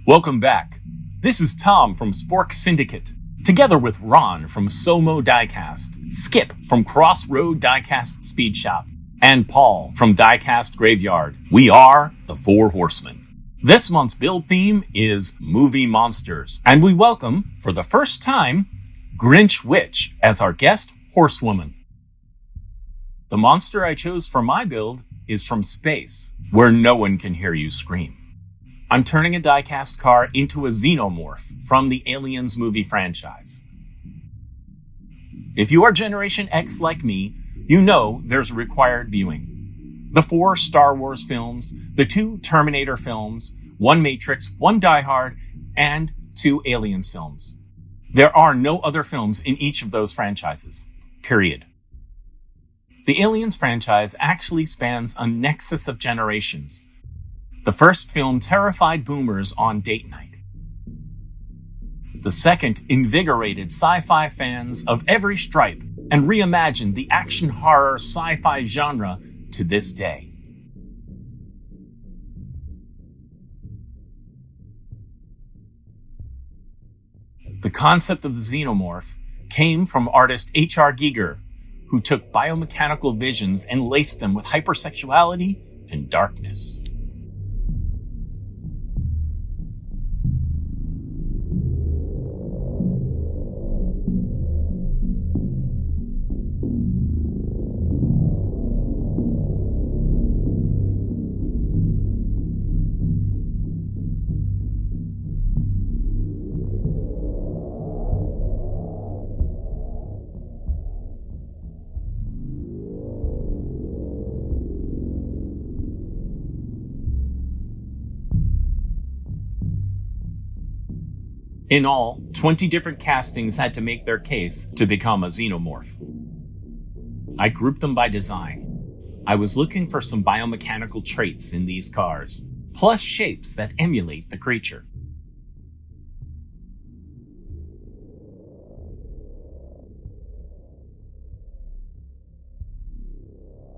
Welcome back. This is Tom from Spork Syndicate, together with Ron from Somo Diecast, Skip from Crossroad Diecast Speed Shop, and Paul from Diecast Graveyard. We are the Four Horsemen. This month's build theme is movie monsters, and we welcome, for the first time, Grinch Witch as our Guest Horsewoman. The monster I chose for my build is from space, where no one can hear you scream. I'm turning a diecast car into a xenomorph from the Aliens movie franchise. If you are Generation X like me, you know there's required viewing. The 4 Star Wars films, the 2 Terminator films, 1 Matrix, 1 Die Hard, and 2 Aliens films. There are no other films in each of those franchises. Period. The Aliens franchise actually spans a nexus of generations. The first film terrified boomers on date night. The second invigorated sci-fi fans of every stripe and reimagined the action horror sci-fi genre to this day. The concept of the xenomorph came from artist H.R. Giger, who took biomechanical visions and laced them with hypersexuality and darkness. In all, 20 different castings had to make their case to become a xenomorph. I grouped them by design. I was looking for some biomechanical traits in these cars, plus shapes that emulate the creature.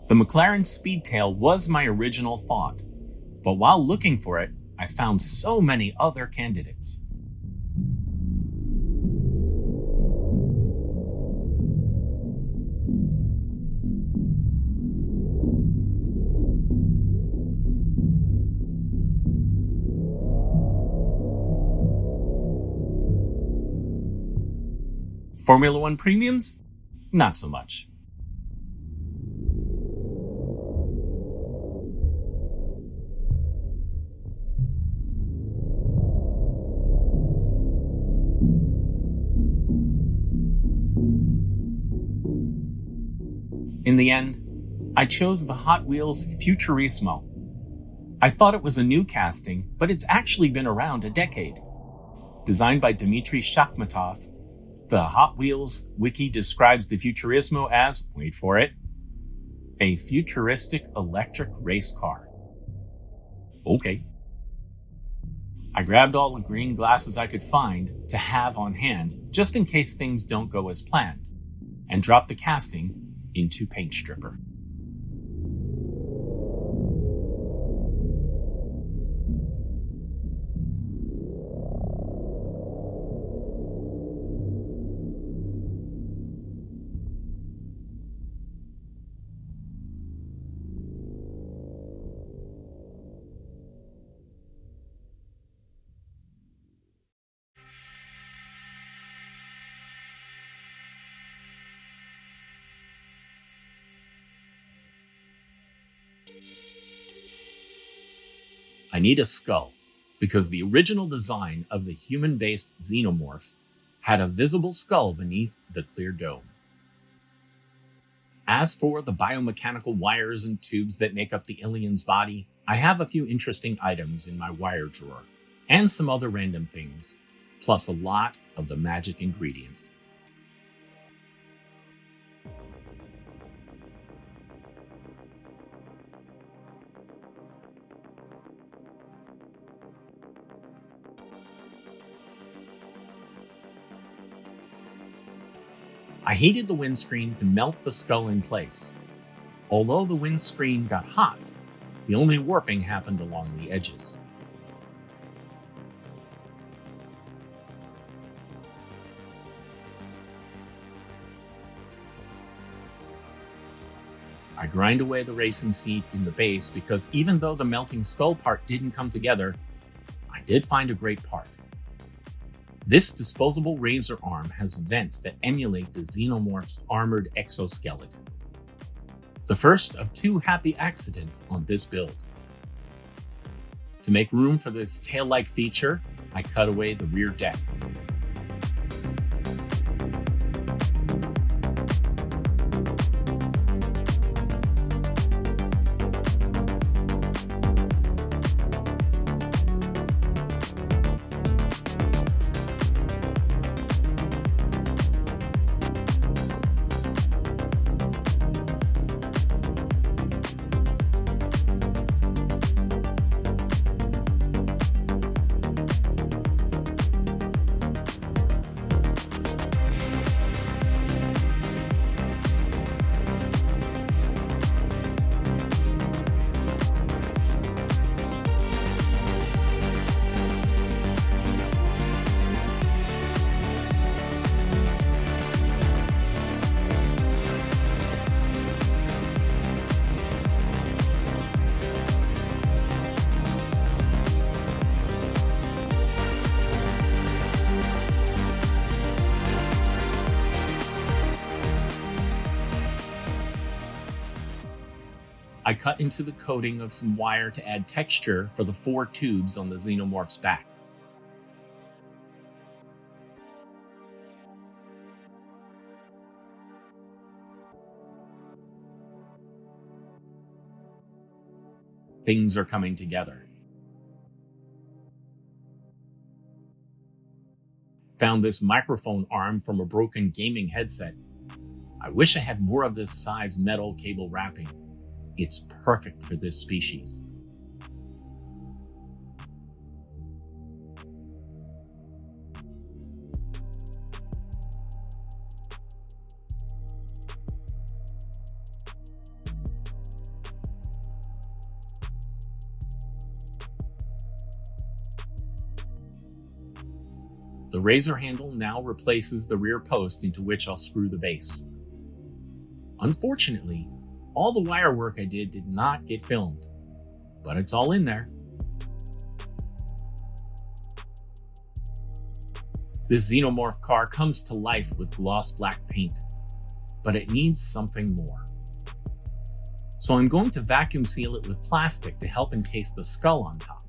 The McLaren Speedtail was my original thought, but while looking for it, I found so many other candidates. Formula One premiums? Not so much. In the end, I chose the Hot Wheels Futurismo. I thought it was a new casting, but it's actually been around a decade. Designed by Dmitry Shakhmatov, the Hot Wheels wiki describes the Futurismo as, wait for it, a futuristic electric race car. Okay. I grabbed all the green glasses I could find to have on hand, just in case things don't go as planned, and dropped the casting into Paint Stripper. I need a skull, because the original design of the human-based xenomorph had a visible skull beneath the clear dome. As for the biomechanical wires and tubes that make up the alien's body, I have a few interesting items in my wire drawer, and some other random things, plus a lot of the magic ingredients. I heated the windscreen to melt the skull in place. Although the windscreen got hot, the only warping happened along the edges. I grind away the racing seat in the base because even though the melting skull part didn't come together, I did find a great part. This disposable razor arm has vents that emulate the xenomorph's armored exoskeleton. The first of 2 happy accidents on this build. To make room for this tail-like feature, I cut away the rear deck. I cut into the coating of some wire to add texture for the 4 tubes on the xenomorph's back. Things are coming together. Found this microphone arm from a broken gaming headset. I wish I had more of this size metal cable wrapping. It's perfect for this species. The razor handle now replaces the rear post into which I'll screw the base. Unfortunately, all the wire work I did not get filmed, but it's all in there. This xenomorph car comes to life with gloss black paint, but it needs something more. So I'm going to vacuum seal it with plastic to help encase the skull on top.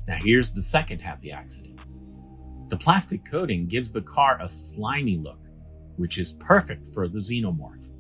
Now here's the second happy accident. The plastic coating gives the car a slimy look, which is perfect for the xenomorph.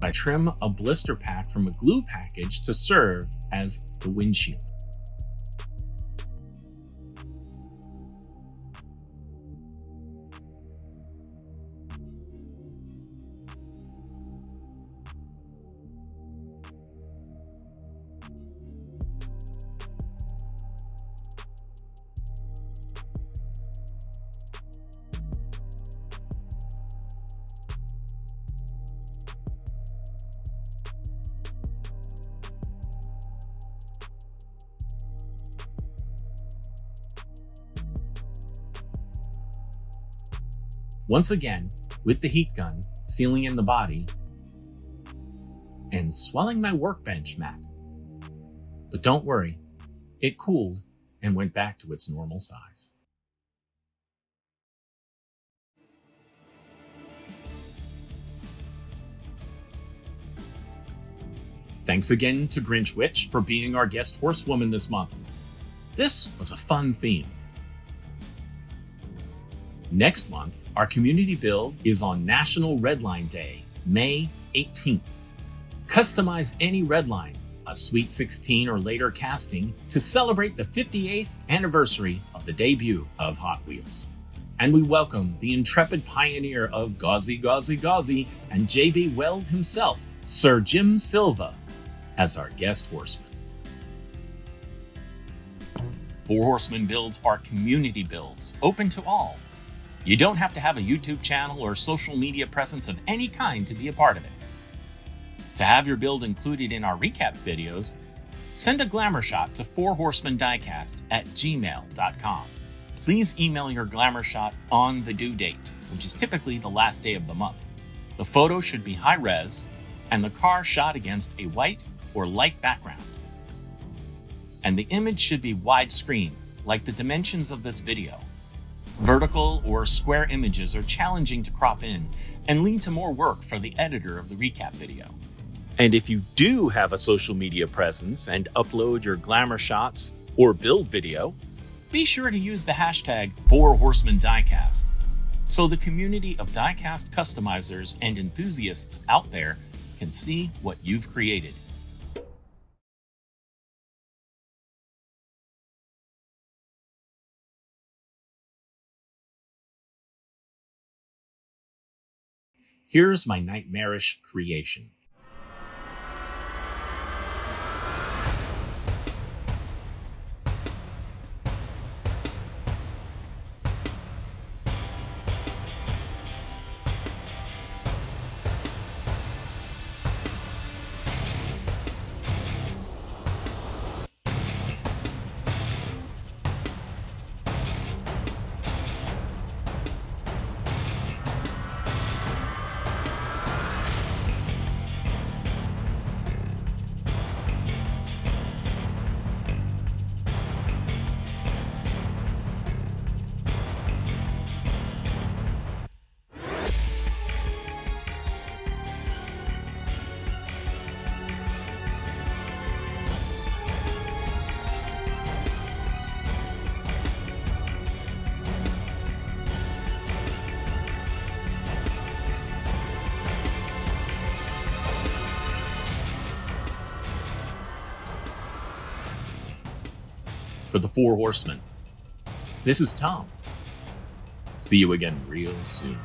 I trim a blister pack from a glue package to serve as the windshield. Once again, with the heat gun, sealing in the body, and swelling my workbench mat. But don't worry, it cooled and went back to its normal size. Thanks again to Grinch Witch for being our guest horsewoman this month. This was a fun theme. Next month, our community build is on National Redline Day, May 18th. Customize any redline, a Sweet 16 or later casting, to celebrate the 58th anniversary of the debut of Hot Wheels. And we welcome the intrepid pioneer of Gauzy and JB Weld himself, Sir Jim Silva, as our guest horseman. Four Horsemen builds are community builds, open to all. You don't have to have a YouTube channel or social media presence of any kind to be a part of it. To have your build included in our recap videos, send a glamour shot to fourhorsemendiecast@gmail.com. Please email your glamour shot on the due date, which is typically the last day of the month. The photo should be high res and the car shot against a white or light background. And the image should be widescreen, like the dimensions of this video. Vertical or square images are challenging to crop in and lead to more work for the editor of the recap video. And if you do have a social media presence and upload your glamour shots or build video, be sure to use the hashtag #4HorsemenDiecast so the community of diecast customizers and enthusiasts out there can see what you've created. Here's my nightmarish creation. For the Four Horsemen, this is Tom. See you again real soon.